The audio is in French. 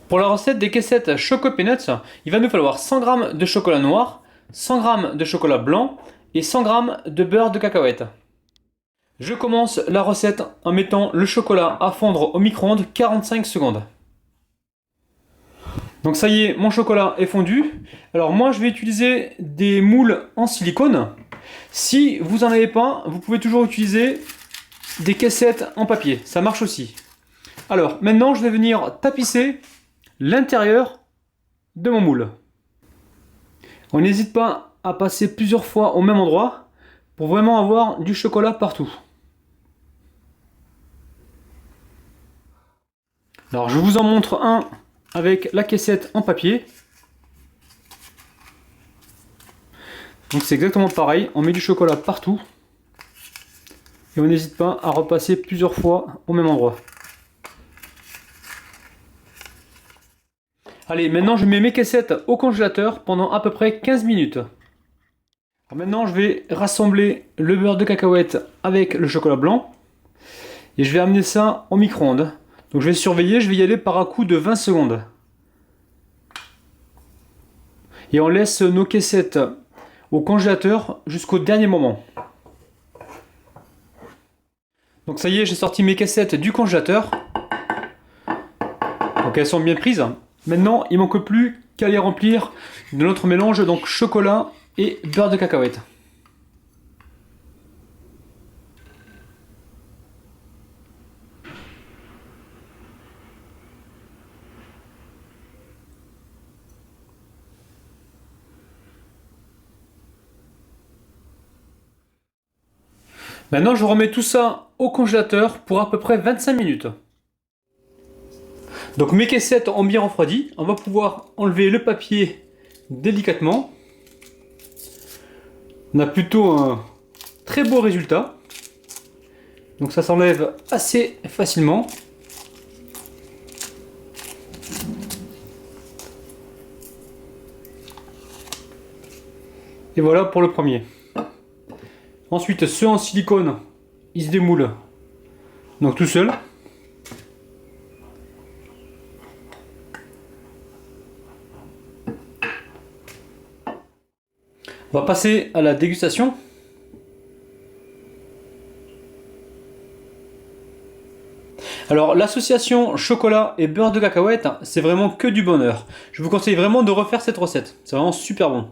Pour la recette des caissettes Choco Peanuts, il va nous falloir 100 g de chocolat noir, 100 g de chocolat blanc et 100 g de beurre de cacahuète. Je commence la recette en mettant le chocolat à fondre au micro-ondes 45 secondes. Donc ça y est, mon chocolat est fondu. Alors moi je vais utiliser des moules en silicone. Si vous n'en avez pas, vous pouvez toujours utiliser des caissettes en papier, ça marche aussi. Alors maintenant je vais venir tapisser l'intérieur de mon moule. On n'hésite pas à passer plusieurs fois au même endroit pour vraiment avoir du chocolat partout. Alors je vous en montre un avec la caissette en papier. Donc c'est exactement pareil, on met du chocolat partout et on n'hésite pas à repasser plusieurs fois au même endroit. Allez, maintenant je mets mes caissettes au congélateur pendant à peu près 15 minutes. Alors maintenant je vais rassembler le beurre de cacahuète avec le chocolat blanc et je vais amener ça au micro-ondes. Donc je vais surveiller, je vais y aller par un coup de 20 secondes. Et on laisse nos caissettes au congélateur jusqu'au dernier moment. Donc ça y est, j'ai sorti mes caissettes du congélateur. Donc elles sont bien prises. Maintenant, il ne manque plus qu'à les remplir de notre mélange, donc chocolat et beurre de cacahuète. Maintenant, je remets tout ça au congélateur pour à peu près 25 minutes. Donc mes caissettes ont bien refroidi. On va pouvoir enlever le papier délicatement. On a plutôt un très beau résultat. Donc ça s'enlève assez facilement. Et voilà pour le premier. Ensuite, ceux en silicone, ils se démoulent donc tout seul. On va passer à la dégustation. Alors l'association chocolat et beurre de cacahuète, c'est vraiment que du bonheur. Je vous conseille vraiment de refaire cette recette, c'est vraiment super bon.